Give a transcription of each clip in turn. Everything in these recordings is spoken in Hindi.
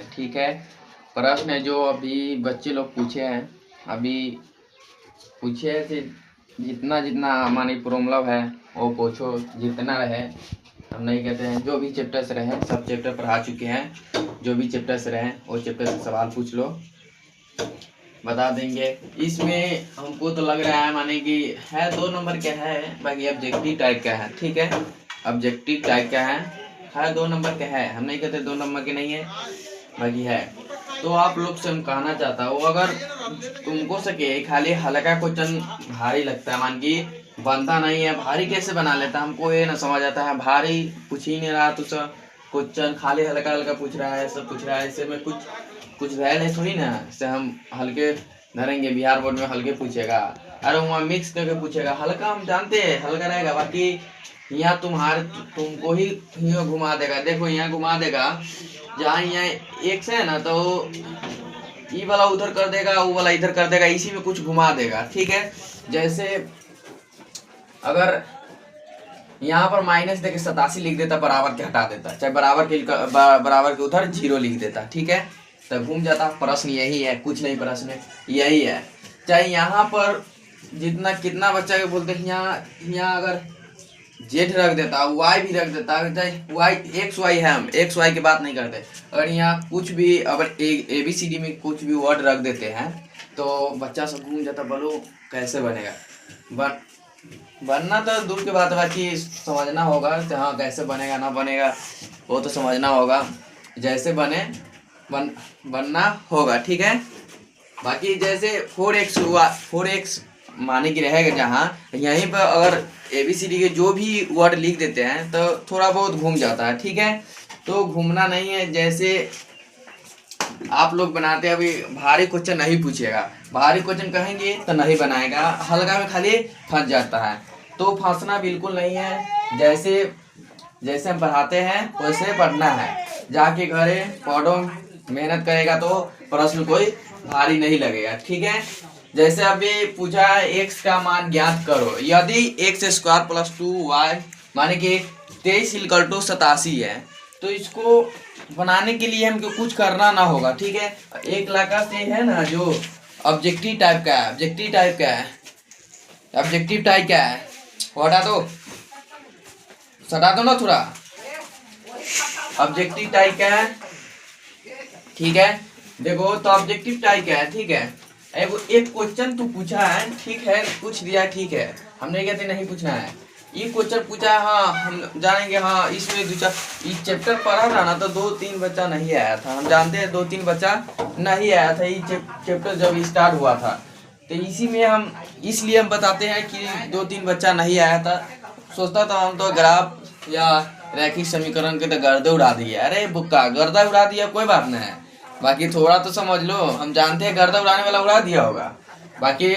ठीक है। प्रश्न है जो अभी बच्चे लोग पूछे हैं, अभी पूछे हैं कि जितना जितना हमारी प्रॉब्लम है वो पूछो, जितना रहे। हम नहीं कहते हैं, जो भी चैप्टर्स रहे सब चैप्टर पढ़ा चुके हैं। जो भी चैप्टर्स रहे वो चैप्टर से सवाल पूछ लो, बता देंगे। इसमें हमको तो लग रहा है माने कि है 2 नंबर का है, बाकी ऑब्जेक्टिव टाइप का है। ठीक है, ऑब्जेक्टिव टाइप का है 2 नंबर का है। हम नहीं कहते 2 नंबर के नहीं है, बाकी है। तो आप लोग से हम कहना चाहता हूँ, अगर तुमको सके खाली हल्का क्वेश्चन भारी लगता है, मान की बनता नहीं है, भारी कैसे बना लेता, हमको ये ना समझ आता है। भारी पूछ ही नहीं रहा, तो सब क्वेश्चन खाली हल्का हल्का पूछ रहा है, सब पूछ रहा है। इससे में कुछ वैल है थोड़ी ना, इससे हम हल्के धरेंगे। बिहार बोर्ड में हल्के पूछेगा, अरे वहाँ मिक्स करके पूछेगा। हल्का हम जानते हैं हल्का रहेगा, बाकी यहाँ तुमको ही यहाँ घुमा देगा। देखो यहाँ घुमा देगा, जहाँ यहाँ एक्स है ना, तो ये वाला उधर कर देगा, वो वाला इधर कर देगा, इसी में कुछ घुमा देगा। ठीक है, जैसे अगर यहाँ पर माइनस देके 87 लिख देता, बराबर के हटा देता, चाहे बराबर के उधर 0 लिख देता। ठीक है, तब घूम जाता। प्रश्न यही है, कुछ नहीं, प्रश्न यही है। चाहे यहाँ पर जितना कितना बच्चा के बोलते हैं, यहाँ अगर जेड रख देता, वाई भी रख देता, चाहे वाई एक्स वाई है, हम एक्स वाई की बात नहीं करते। अगर यहाँ कुछ भी अगर ए बी सी डी में कुछ भी वर्ड रख देते हैं तो बच्चा सब घूम जाता। बोलो कैसे बनेगा? बनना तो दूर की बात है, बाकी समझना होगा। हाँ, कैसे बनेगा ना बनेगा वो तो समझना होगा। जैसे बनना होगा। ठीक है, बाकी जैसे 4x हुआ, 4x माने की रहेगा, जहाँ यहीं पर अगर ABCD के जो भी वर्ड लिख देते हैं तो थोड़ा बहुत घूम जाता है। ठीक है, तो घूमना नहीं है। जैसे आप लोग बनाते हैं, अभी भारी क्वेश्चन नहीं पूछेगा, भारी क्वेश्चन कहेंगे तो नहीं बनाएगा, हल्का में खाली फंस जाता है। तो फंसना बिल्कुल नहीं है। जैसे हम पढ़ाते हैं वैसे पढ़ना है। जाके घरे पढ़ो, मेहनत करेगा तो प्रश्न कोई भारी नहीं लगेगा। ठीक है, जैसे अभी पूछा है एक्स का मान ज्ञात करो, यदि एक्स स्क्वायर प्लस 2y माने कि 23 = 87 है, तो इसको बनाने के लिए हमको कुछ करना ना होगा। ठीक है, एक लाका से है ना, जो ऑब्जेक्टिव टाइप का है, ऑब्जेक्टिव टाइप क्या है, हटा दो, सटा दो ना थोड़ा। ऑब्जेक्टिव टाइप क्या है? ठीक है, देखो तो ऑब्जेक्टिव टाइप क्या है? ठीक है, एक क्वेश्चन तो पूछा है, ठीक है, पूछ दिया, ठीक है, हम नहीं कहते नहीं पूछना है। ये क्वेश्चन पूछा है, हाँ हम जानेंगे, हाँ इसमें इस चैप्टर पढ़ा था ना, तो 2-3 बच्चा नहीं आया था। हम जानते हैं 2-3 बच्चा नहीं आया था ये चैप्टर जब स्टार्ट हुआ था, तो इसलिए हम बताते हैं कि 2-3 बच्चा नहीं आया था। सोचता था हम तो ग्राफ या रैखिक समीकरण के तो गर्दे उड़ा दिए। अरे बुक्का, गर्दा उड़ा दिया कोई बात नहीं है, बाकी थोड़ा तो समझ लो। हम जानते हैं गर्दा उड़ाने वाला उड़ा दिया होगा, बाकी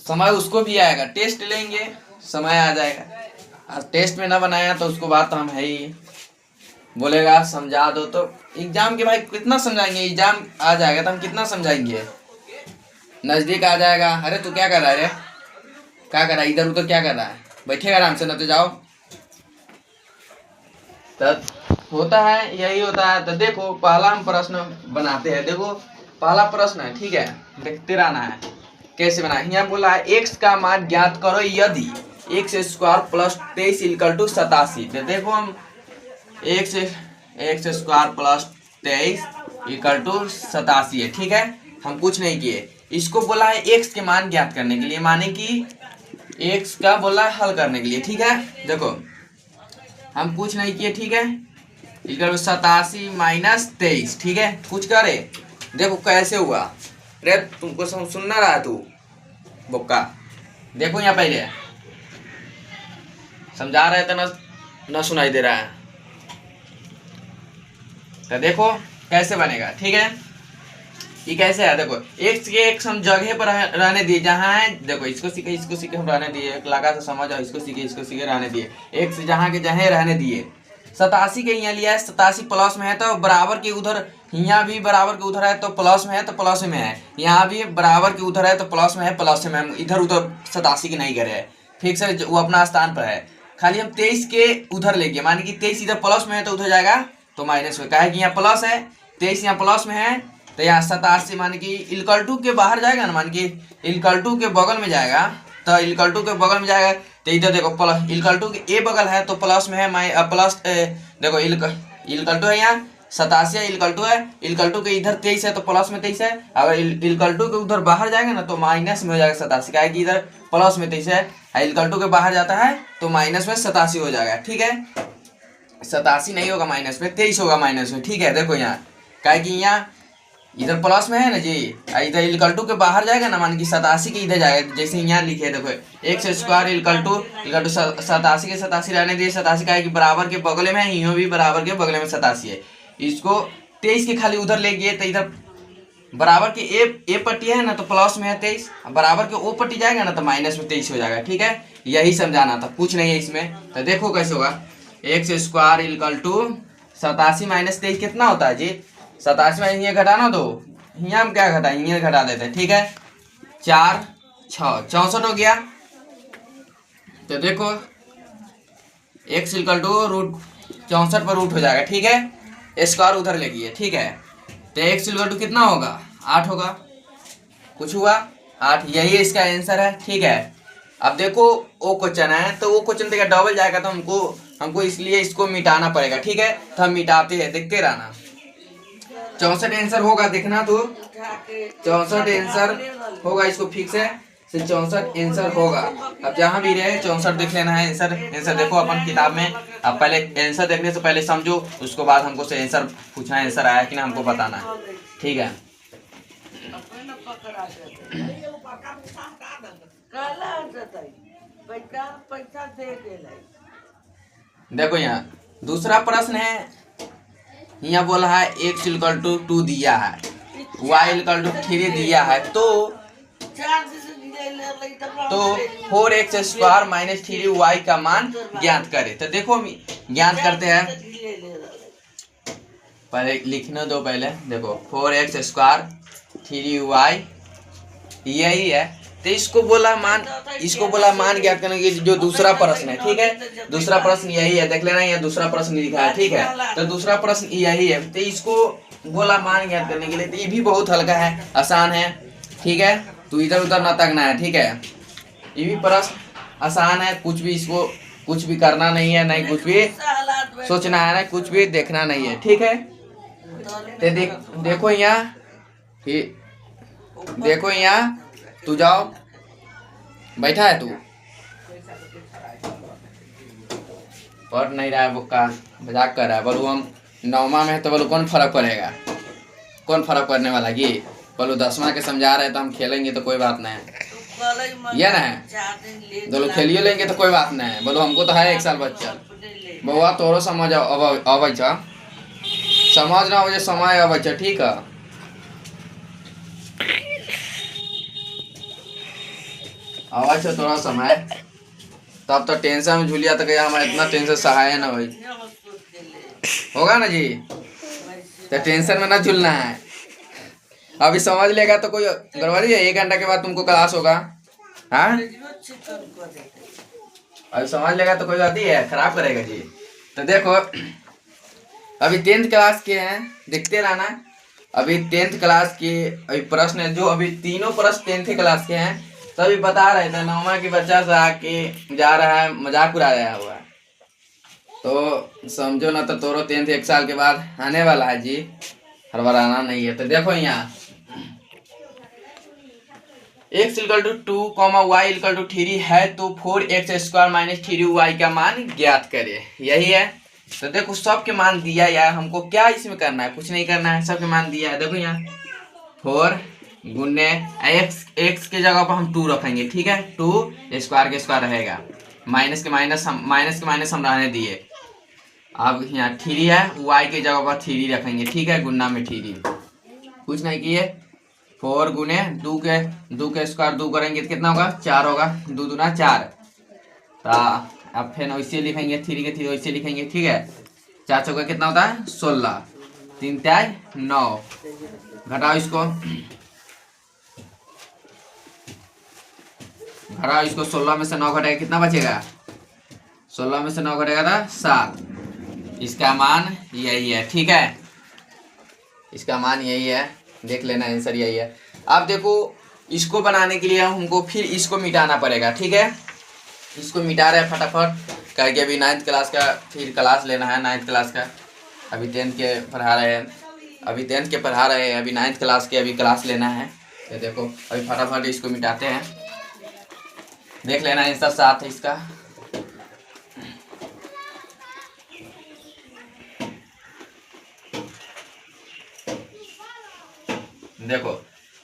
समय उसको भी आएगा। टेस्ट लेंगे, समय आ जाएगा। टेस्ट में ना बनाया तो उसको बात तो हम है ही, बोलेगा समझा दो। तो एग्जाम के भाई कितना समझाएंगे? एग्जाम आ जाएगा तो हम कितना समझाएंगे? नजदीक आ जाएगा। अरे तू क्या कर रहा है रे, क्या कर रहा है इधर उधर, क्या कर रहा है? बैठेगा आराम से, ना तो जाओ। तब होता है, यही होता है। तो देखो पहला हम प्रश्न बनाते हैं। देखो पहला प्रश्न है, ठीक है, देखते रहना है कैसे बना। यहाँ बोला है एक्स का मान ज्ञात करो यदि एक्स स्क्वायर प्लस 23 = 87। तो देखो हम एक्स स्क्वायर प्लस 23 = 87 है। ठीक है, हम कुछ नहीं किए। इसको बोला है एक्स के मान ज्ञात करने के लिए, माने कि एक्स का बोला है हल करने के लिए। ठीक है, देखो हम कुछ नहीं किए। ठीक है, 87 - 23। ठीक है, कुछ करे, देखो कैसे हुआ। रे तुमको सुनना रहा तू बोका, देखो यहाँ पहले समझा रहे थे ना सुनाई दे रहा है, तो देखो कैसे बनेगा। ठीक है, ये कैसे है? देखो एक्स हम जगह पर रहने दिए, जहाँ है देखो, इसको सीखे हम रहने दिए, लगा तो समझ, इसको सीखे रहने दिए। एक्स जहाँ के जहाँ रहने दिए। 87 के यहाँ लिया है, 87 प्लस में है तो बराबर के उधर, यहाँ भी बराबर के उधर है तो प्लस में है, तो प्लस में है। यहाँ भी बराबर के उधर है तो प्लस में है, प्लस में है। इधर उधर 87 के नहीं करे, फिक्स है, वो अपना स्थान पर है। खाली हम 23 के उधर ले गए, माने कि 23 इधर प्लस में है तो उधर जाएगा तो माइनस में, क्या है कि यहाँ प्लस है, 23 यहाँ प्लस में है, तो यहाँ 87 मान की इक्वल टू के बाहर जाएगा ना, मान की इक्वल टू के बगल में जाएगा, तो इक्वल टू के बगल में जाएगा, तो इधर देखो प्लस इक्वल टू के ए बगल है तो प्लस में है, प्लस देखो इक्वल टू है यहाँ 87 है, इक्वल टू है, इक्वल टू के इधर 23 है तो प्लस में 23 है, अगर इक्वल टू के उधर बाहर जाएगा ना तो माइनस में हो जाएगा 87, क्या है कि इधर प्लस में 23 है, इक्वल टू के बाहर जाता है तो माइनस में 87 हो जाएगा। ठीक है, 87 नहीं होगा माइनस में, 23 होगा माइनस में। ठीक है, देखो यहाँ क्या है कि यहाँ इधर प्लस में है ना जी, इधर इक्वल टू के बाहर जाएगा ना, मान की 87 के इधर जाएगा, जैसे यहाँ लिखे है देखो एक्स स्क्वायर इक्वल टू 87 के 87 रहने दिए, 87 का है कि बराबर के बगल में है, यूँ भी बराबर के बगल में 87 है, इसको 23 के खाली उधर ले गए तो इधर बराबर के ए पट्टी है ना तो प्लस में है 23, बराबर के ओ पट्टी जाएगा ना तो माइनस में 23 हो जाएगा। ठीक है, यही समझाना था, कुछ नहीं है इसमें। तो देखो कैसे होगा, एक्स स्क्वायर इक्वल टू 87 माइनस 23 कितना होता है जी, 87 में ये घटाना दो, यहाँ हम क्या घटाएं, ये घटा देते हैं। ठीक है, 4 6 64 हो गया, तो देखो एक्स इक्वल टू रूट 64 पर रूट हो जाएगा। ठीक है, स्क्वायर उधर लेगी है। ठीक है, तो एक्स इक्वल टू कितना होगा, 8 होगा, कुछ हुआ 8, यही इसका आंसर है। ठीक है, अब देखो वो क्वेश्चन है तो वो क्वेश्चन देखा डबल जाएगा तो हमको इसलिए इसको मिटाना पड़ेगा। ठीक है, तो हम मिटाते हैं, देखते रहना। 64 आंसर होगा, देखना तो 64 आंसर होगा, इसको फिक्स है, 64 आंसर होगा। अब जहाँ भी रहे 64 देख लेना है आंसर देखो अपन किताब में। अब पहले आंसर देखने से पहले समझो, उसको बाद हमको से आंसर पूछना है, आंसर आया कि ना हमको बताना है। ठीक है, देखो यहाँ दूसरा प्रश्न है, यहाँ बोला है एक्स इक्वल टू 2 दिया है, वाई इक्वल टू 3 दिया है, तो 4x स्क्वायर माइनस 3y का मान ज्ञात करें। तो देखो हम ज्ञात करते हैं, पहले लिखने दो, पहले देखो 4x स्क्वायर 3y यही है, तो इसको बोला मान ज्ञात करने की जो दूसरा प्रश्न है। ठीक है, दूसरा प्रश्न यही है, देख लेना, ये दूसरा प्रश्न लिखा है। ठीक है, तो दूसरा प्रश्न यही है, तो इसको बोला मान ज्ञात करने के लिए, तो ये भी बहुत हल्का है, आसान है। ठीक है, तो इधर उधर ना तकना है। ठीक है, ये भी प्रश्न आसान है, कुछ भी इसको कुछ भी करना नहीं है, नहीं कुछ भी सोचना है, ना कुछ भी देखना नहीं है। ठीक है, तो देखो यहाँ, देखो यहाँ तू जाओ, बैठा है तू, पढ़ नहीं रहा है, बुक्का मजाक कर रहा है। बोलो हम 9वां में है तो बोलो कौन फर्क पड़ेगा, कौन फर्क पड़ने वाला, ये बोलो 10वां के समझा रहे तो हम खेलेंगे तो कोई बात नहीं है, ये ना है, बोलो खेलिए लेंगे तो कोई बात नहीं है। बोलो हमको तो है 1 साल बच्चा, बउआ तोरो समझ अब समझ ना हो समय अब। ठीक है, आवाज थोड़ा समय, तब तो टेंशन में झूलिया तो क्या हमारा इतना टेंशन सहाय ना भाई, होगा ना जी, तो टेंशन में ना झूलना है। अभी समझ लेगा तो कोई गड़बड़ी है, 1 घंटा के बाद तुमको क्लास होगा, हाँ अभी समझ लेगा तो कोई बात ही है, खराब करेगा जी। तो देखो अभी 10th क्लास के हैं, देखते रहना, अभी 10th क्लास के अभी प्रश्न जो अभी तीनों प्रश्न 10th क्लास के हैं, तभी बता रहे थे 9वां के बच्चा से आके जा रहा है, मजाक उड़ा रहा हुआ है, तो समझो ना, तो तोरो 10th 1 साल के बाद आने वाला है जी, हड़बड़ाना नहीं है। तो देखो यहाँ x equal to 2, y equal to 3 है, तो 4x स्क्वायर माइनस 3y का मान ज्ञात करे, यही है। तो देखो सबके मान दिया यार, हमको क्या इसमें करना है, कुछ नहीं करना है, सबके मान दिया है। देखो यहाँ 4 गुने x के जगह पर हम 2 रखेंगे। ठीक है, 2 स्क्वायर के स्क्वायर रहेगा, माइनस के माइनस हम रहने दिए। अब यहाँ 3 है, y के जगह पर 3 रखेंगे। ठीक है, गुना में 3, कुछ नहीं किए, 4 गुने 2 के स्क्वायर 2 करेंगे तो कितना होगा, 4 होगा, 2 दूना 4। तो अब फिर वैसे लिखेंगे, 3 के 3 वैसे लिखेंगे। ठीक है, 4 चौका कितना होता है 16, 3 3 9, घटाओ इसको, 16 में से 9 घटेगा कितना बचेगा, 16 में से 9 घटेगा था 7, इसका मान यही है, ठीक है, इसका मान यही है, देख लेना आंसर यही है। अब देखो इसको बनाने के लिए हमको फिर इसको मिटाना पड़ेगा, ठीक है, इसको मिटा रहे हैं फटाफट करके। अभी 9th क्लास का फिर क्लास लेना है, 9th क्लास का, अभी 10th के पढ़ा रहे हैं, अभी 10th के पढ़ा रहे हैं, अभी 9th क्लास के अभी क्लास लेना है। तो देखो अभी फटाफट इसको मिटाते हैं, देख लेना आंसर साथ है इसका। देखो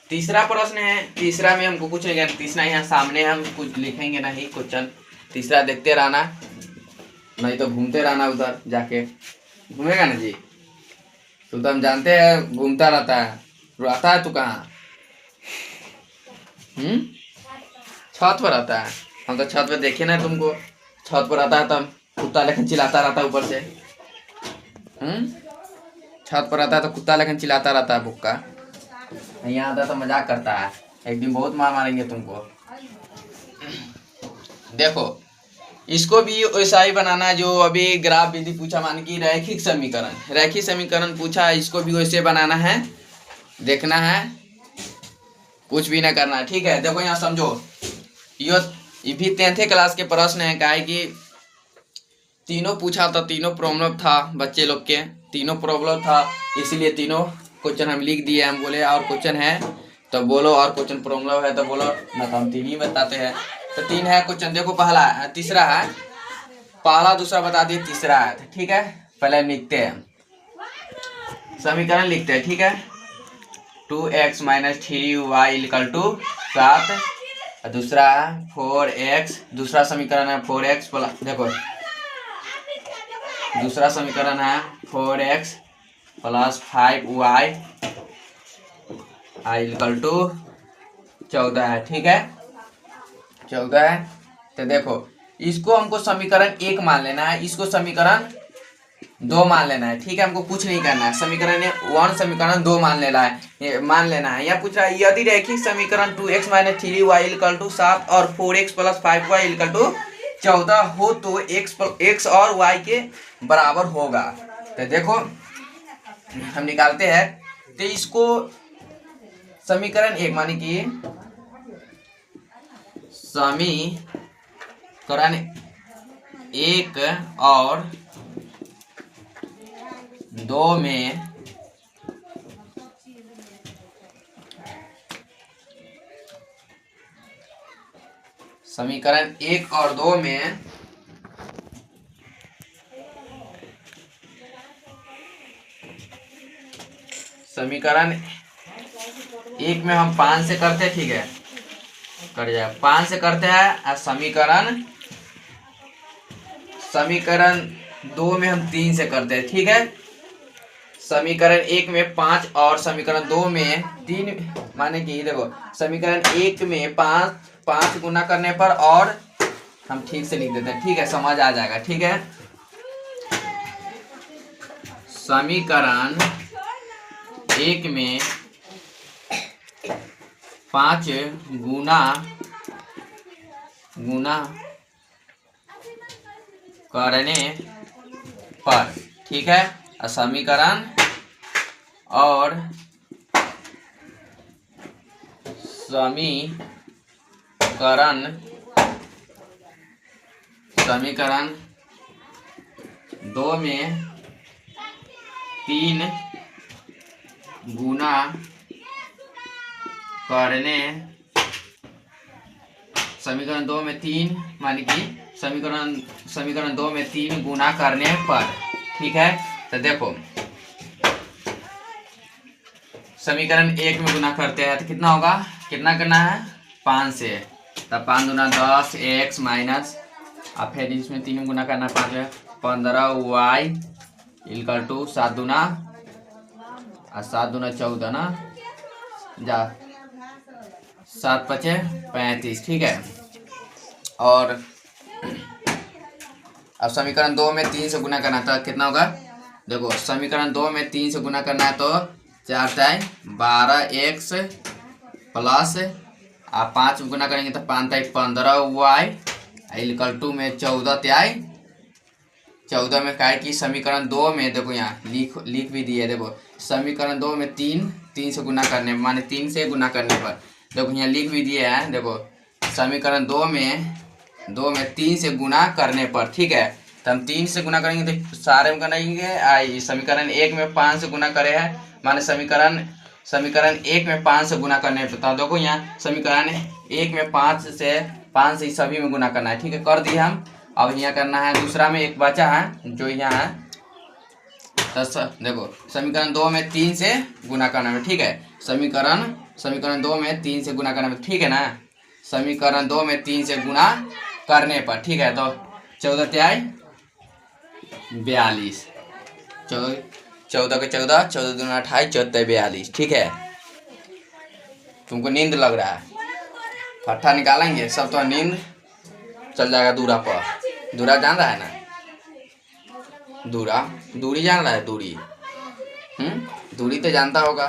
तीसरा प्रश्न है, तीसरा में हमको कुछ नहीं, तीसरा यहाँ सामने हम कुछ लिखेंगे नहीं क्वेश्चन, तीसरा देखते रहना, नहीं तो घूमते रहना उधर जाके, घूमेगा ना जी, तू तो हम जानते हैं घूमता रहता है तू कहाँ, छत पर रहता है, हम तो छत पर देखे ना तुमको, छत पर रहता है तब कुत्ता लेकिन चिल्लाता रहता है ऊपर से, छत पर रहता है तो कुत्ता लेकिन चिल्लाता रहता है बुक्का, यहाँ आता तो मजाक करता है, एक दिन बहुत मार मारेंगे तुमको। देखो इसको भी वैसा ही बनाना है जो अभी ग्राफ विधि पूछा, मान की रैखिक समीकरण पूछा, इसको भी वैसे बनाना है, देखना है, कुछ भी ना करना है, ठीक है। देखो यहाँ समझो, ये भी 10th क्लास के प्रश्न है, काहे कि तीनों पूछा था, तीनों प्रॉब्लम था बच्चे लोग के, तीनों प्रॉब्लम था, इसीलिए तीनों क्वेश्चन हम लिख दिए, हम बोले और क्वेश्चन है तो बोलो, और क्वेश्चन प्रॉब्लम है तो बोलो, ना तो हम 3 ही बताते हैं। तो 3 है क्वेश्चन, देखो पहला तीसरा है, पहला दूसरा बता दिए, तीसरा है, ठीक है। पहले लिखते हैं समीकरण, लिखते हैं, ठीक है। 2x - 3y = 7, दूसरा 4x, दूसरा समीकरण है 4x प्लस, देखो दूसरा समीकरण है 4x + 5y = 14 है, ठीक है, 14 है। तो देखो इसको हमको समीकरण 1 मान लेना है, इसको समीकरण 2 मान लेना है, ठीक है, हमको कुछ नहीं करना है, समीकरण 1 समीकरण 2 मान लेना है, यह पूछ रहा है यदि रैखिक समीकरण 2x - 3y = 7 और 4x + 5y = 14 हो तो x और y के बराबर होगा। तो देखो हम निकालते हैं, तो इसको समीकरण 1 माने कि समीकरण 1 और 2 में समीकरण 1 और 2 में समीकरण 1 में हम 5 से करते हैं, ठीक है, कर जाए 5 से करते हैं, और समीकरण 2 में हम 3 से करते हैं, ठीक है। समीकरण 1 में 5 और समीकरण 2 में 3, माने कि देखो समीकरण 1 में 5 गुना करने पर, और हम ठीक से लिख देते हैं, ठीक है, समझ आ जाएगा, ठीक है। समीकरण 1 में 5 गुना करने पर, ठीक है, समीकरण और समीकरण 2 में 3 गुना करने, समीकरण 2 में 3 माने कि समीकरण 2 में 3 गुना करने पर, ठीक है। तो देखो समीकरण 1 में गुना करते हैं तो कितना होगा, कितना करना है 5 से, तब 5 दूना 10 x माइनस, अब फिर इसमें 3 गुना करना, 5 है 15y = 7 दूना 14 ना, जा 7 × 5 = 35, ठीक है। और अब समीकरण 2 में 3 से गुना करना था, कितना होगा, देखो समीकरण 2 में 3 से गुना करना है तो 4 × 12x प्लस, आप 5 गुना करेंगे तो 5 × 15y = में 14 त्याई 14 में क्या है कि समीकरण 2 में देखो यहाँ लिख भी दिए। देखो समीकरण 2 में 3 से गुना करने माने 3 से गुना करने पर देखो यहाँ लिख भी दिए हैं। देखो समीकरण 2 में 3 से गुना करने पर, ठीक है। तो हम 3 से गुना करेंगे तो सारे में करेंगे। समीकरण 1 में 5 से गुना करे हैं माने समीकरण 1 में 5 से गुना करने पर। तो देखो यहाँ समीकरण 1 में 5 से सभी में गुना करना है, ठीक है। कर दिए हम। अब यहाँ करना है दूसरा में एक बचा है जो यहाँ है। तो देखो समीकरण 2 में 3 से गुना करना है, ठीक है। समीकरण 2 में 3 से गुना करना है, ठीक है ना। समीकरण 2 में 3 से गुना करने पर, ठीक है। तो 14 त्याई 42, 14 के 14, 14 दूना 28, 14 42, ठीक है। तुमको नींद लग रहा है, फट्टा निकालेंगे सब तो नींद चल जाएगा। दूरा जान रहा है ना, दूरी जान रहा है, दूरी तो जानता होगा।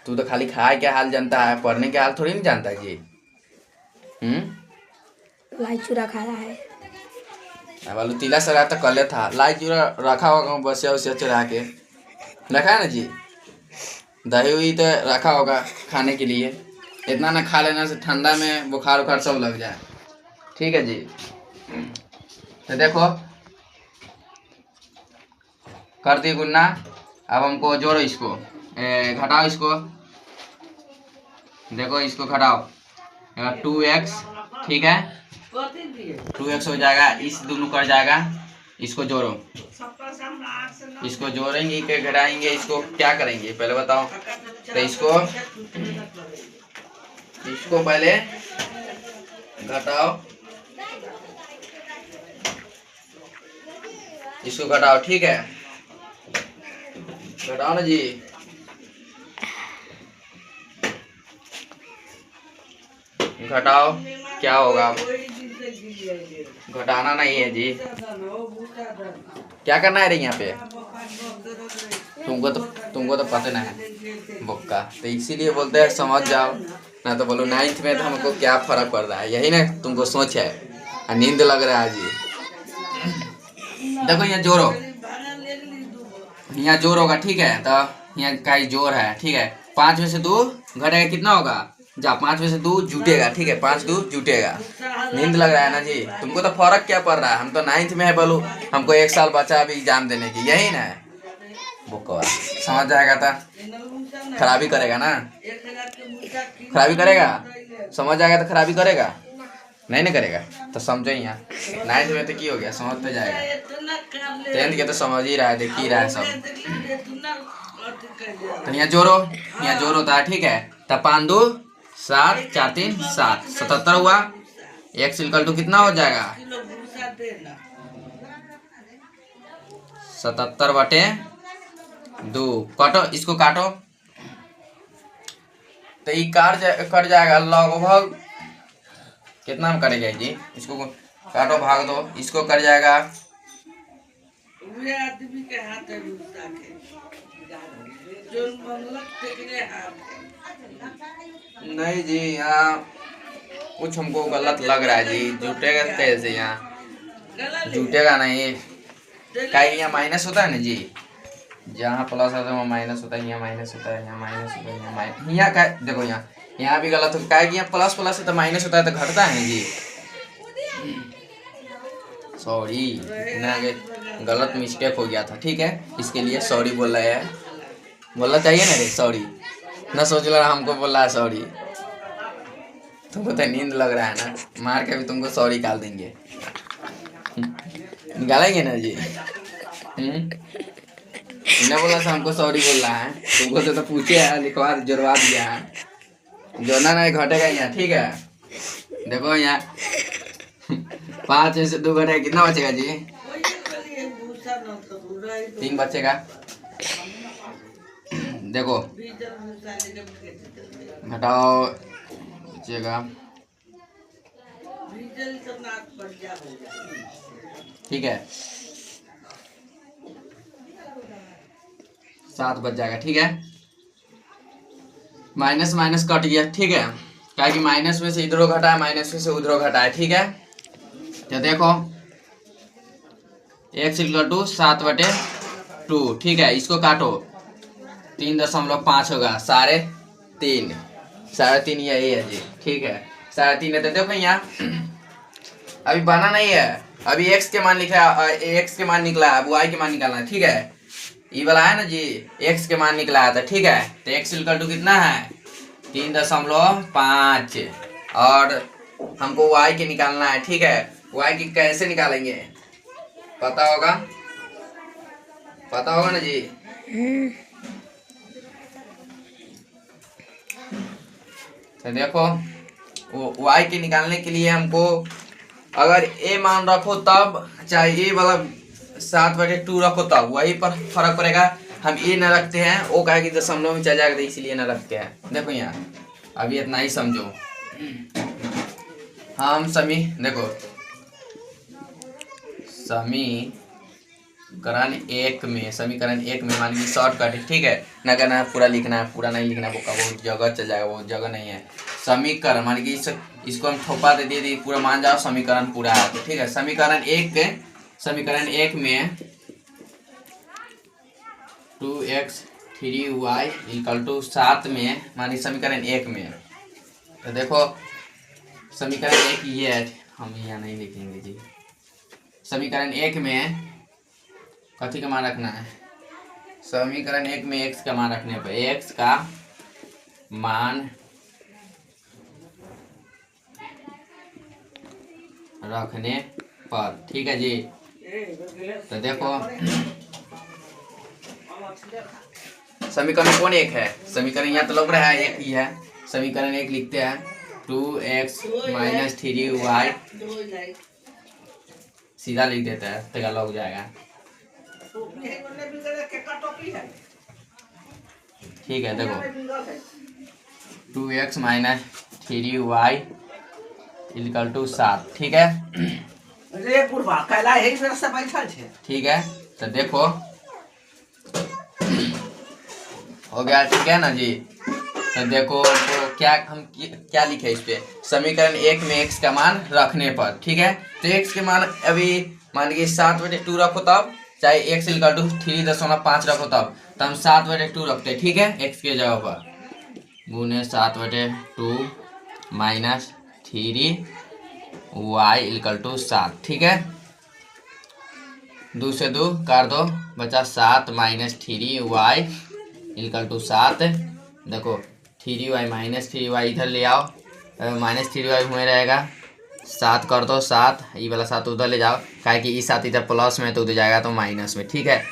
तू तो खाली खाए क्या हाल जानता है, पढ़ने के हाल थोड़ी नहीं जानता है जी। लाई चूरा खाया है। वालू तिला सरा तो कल था, लाई चूरा रखा होगा बसिया उसिया चढ़ा के रखा है ना जी। दही हुई तो रखा होगा खाने के लिए। इतना ना खा लेना से ठंडा में बुखार उखार सब लग जाए, ठीक है जी। तो देखो कर दी गुन्ना। अब हमको जोड़ो इसको, घटाओ इसको। देखो इसको घटाओ 2x, ठीक है। 2x हो जाएगा, इस दोनों कर जाएगा। इसको जोड़ो, इसको जोड़ेंगे कि घटाएंगे, इसको क्या करेंगे पहले बताओ। तो इसको पहले घटाओ, इसको घटाओ, ठीक है। घटाओ ना जी। घटाओ क्या होगा, घटाना नहीं है जी। क्या करना है रे यहाँ पे, तुमको तो पता ना है बुक्का। तो इसीलिए बोलते हैं समझ जाओ ना। तो बोलो 9th में तो हमको क्या फर्क पड़ रहा है, यही ना तुमको सोच है। नींद लग रहा है जी। देखो यहाँ जोड़ो, यहाँ जोड़ होगा, ठीक है। तो यहाँ का जोड़ है, ठीक है। 5 में से 2 घटेगा कितना होगा, जा 5 में से 2 जुटेगा, ठीक है। 5 2 जुटेगा। नींद लग रहा है ना जी। तुमको तो फर्क क्या पड़ रहा है, हम तो 9th में है बोलो। हमको 1 साल बचा अभी एग्जाम देने की, यही ना बुकवा। समझ जाएगा तो खराबी करेगा ना, खराबी करेगा। समझ जाएगा तो खराबी करेगा नहीं ना करेगा। तो समझो यहाँ 9th में तो की हो गया, समझ तो जाएगा। 10th के तो समझ ही रहा है, देख ही रहा है सब। तो यहाँ जोड़ होता है, ठीक है। तो 5 2 7 4 3 7, 77 हुआ। x इक्वल टू कितना हो जाएगा, 77/2। काटो, इसको काटो। तो ये कट जाएगा लगभग कितना में करेगा जी। इसको काटो, भाग दो, इसको कर जाएगा। नहीं जी, यहाँ कुछ हमको गलत लग रहा है जी। जुटेगा कैसे, यहाँ जुटेगा नहीं। क्या यहाँ माइनस होता है ना जी, जहाँ प्लस होता है वहाँ माइनस होता है, यहाँ माइनस होता है, यहाँ माइनस होता है, यहाँ माइनस। यहाँ क्या देखो, यहाँ भी गलत होता है कि यहाँ प्लस प्लस है तो माइनस होता है तो घटता है जी। सॉरी, इतना गलत मिस्टेक हो गया था, ठीक है। इसके लिए सॉरी बोल रहा है, बोलना चाहिए ना रे सॉरी। ना सोच रहा हमको बोल रहा है सॉरी। तुमको तो नींद लग रहा है ना, मार के भी तुमको सॉरी निकाल देंगे। निकालेंगे ना जी। इन्हें बोला था हमको सॉरी बोल रहा है, तुमको तो पूछे है, लिखवा जुड़वा दिया है। जोड़ना नहीं घटेगा यहाँ, ठीक है। देखो यहाँ 5 में से 2 घटेगा, कितना बचेगा जी, 3 बचेगा। देखो घटाओ, बचेगा, ठीक है। 7 बच जाएगा, ठीक है। माइनस माइनस कट गया, ठीक है। क्या कि माइनस में से इधरों घटा है, माइनस में से उधरों घटा है, ठीक है। तो देखो x इक्वल टू 7/2। ठीक है, इसको काटो 3.5 होगा, 3.5। 3.5 यही है जी। ठीक है, 3.5 है। तो देखो यहाँ अभी बना नहीं है, अभी x के मान लिखा है, x के मान निकला है, अब y के मान निकालना है। ठीक है, ये वाला है ना जी, x के मान निकला था। ठीक है, तो x इक्वल टू कितना है 3.5 और हमको y के निकालना है। ठीक है, y की कैसे निकालेंगे पता होगा ना जी। तो देखो y के निकालने के लिए हमको अगर a मान रखो तब, चाहे a वाला 7/2 रखो तब वही पर फर्क पड़ेगा। हम a न रखते हैं, वो कहे कि दशमलव में चल जाएगा, तो इसीलिए न रखते हैं। देखो यहाँ अभी इतना ही समझो। हम देखो समीकरण एक में मान लीजिए शॉर्टकट है। ठीक है, ना करना है पूरा लिखना है, पूरा नहीं लिखना है, बहुत जगह चल जाएगा, बहुत जगह नहीं है। समीकरण मान लीजिए इसको हम थोपा दे दिए, पूरा मान जाओ समीकरण पूरा है। तो ठीक है, समीकरण एक में 2x 3y इक्वल टू 7 में मानी समीकरण एक में। तो देखो समीकरण एक ये है, हम यहाँ नहीं लिखेंगे जी। समीकरण एक में कथी का मान रखना है, समीकरण एक में x का मान रखने पर x का मान रखने पर। ठीक है जी, तो देखो समीकरण कौन एक है, समीकरण यहाँ तो लग रहा है एक ही है। समीकरण एक लिखते हैं 2x - 3y, सीधा लिख देता है तो लग जाएगा। ठीक है, देखो 2x - 3y इक्वल टू 7। ठीक है, ठीक है, तो देखो हो गया। ठीक है ना जी, तो देखो तो क्या लिखे इस पे, समीकरण एक में x का मान रखने पर। ठीक है, तो x के मान अभी मान लीजिए 7/2 रखो तब, चाहे x इक्वल टू 3.5 रखो तब, तो हम 7/2 रखते। ठीक है, x के जगह पर गुने 7/2 माइनस 3y इक्वल टू 7। ठीक है, 2 से 2 काट दो, बचा 7 - 3y इक्वल टू 7। देखो 3y - 3y इधर ले आओ, -3y हुए रहेगा, 7 कर दो 7, ये वाला 7 उधर ले जाओ, काहे कि ये 7 इधर प्लस में तो उधर जाएगा तो माइनस में। ठीक है,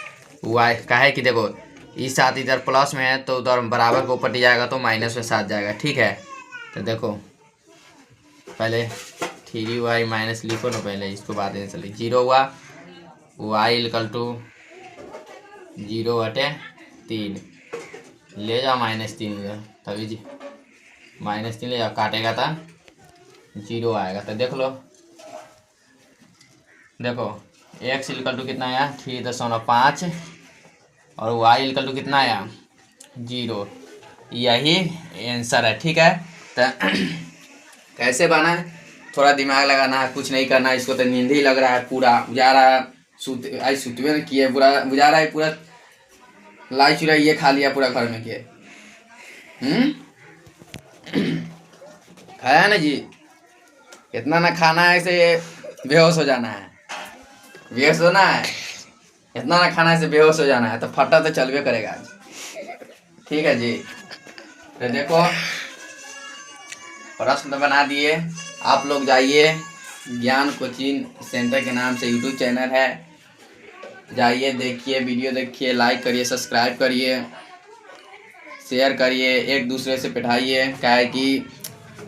y काहे कि देखो ये 7 इधर प्लस में है तो उधर बराबर को ऊपर जाएगा तो माइनस में 7 जाएगा। ठीक है, तो देखो पहले 3y माइनस लिखो ना, पहले इसको बाद में चलिए 0 हुआ, y इक्वल टू 0/3 ले जाओ -3 तभी जी -3 ले जाओ, काटेगा तो 0 आएगा। तो देख लो, देखो x इक्वल टू कितना आया 3.5 और y इक्वल टू कितना आया 0, यही आंसर है। ठीक है, तो कैसे बना है, थोड़ा दिमाग लगाना है, कुछ नहीं करना है। इसको तो नींद ही लग रहा है, पूरा बुझा रहा है, सुतवे न किए, पूरा बुझा रहा है, पूरा लाई चुरा ये खा लिया पूरा घर में के। खाया ना जी, इतना ना खाना है से बेहोश हो जाना है, बेहोश होना है, इतना ना खाना है से बेहोश हो जाना है, तो फटा तो चलवे करेगा। ठीक है जी, तो देखो प्रश्न तो बना दिए, आप लोग जाइए, ज्ञान कोचिंग सेंटर के नाम से यूट्यूब चैनल है, जाइए देखिए, वीडियो देखिए, लाइक करिए, सब्सक्राइब करिए, शेयर करिए, एक दूसरे से पढ़ाइए। क्या है कि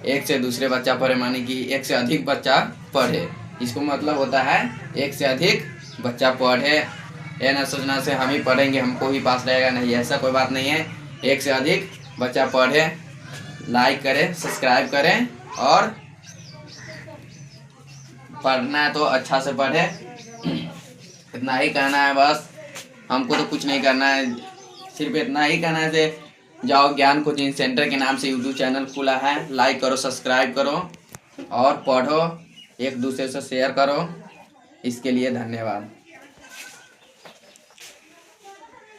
एक से दूसरे बच्चा पढ़े माने कि एक से अधिक बच्चा पढ़े, इसको मतलब होता है एक से अधिक बच्चा पढ़े। ये ना सोचना से हम ही पढ़ेंगे हमको ही पास रहेगा, नहीं, ऐसा कोई बात नहीं है। एक से अधिक बच्चा पढ़े, लाइक करें, सब्सक्राइब करें, और पढ़ना है तो अच्छा से पढ़े। इतना ही कहना है बस, हमको तो कुछ नहीं करना है, सिर्फ इतना ही कहना है से जाओ, ज्ञान कोचिंग सेंटर के नाम से यूट्यूब चैनल खुला है, लाइक करो, सब्सक्राइब करो और पढ़ो, एक दूसरे से शेयर करो। इसके लिए धन्यवाद।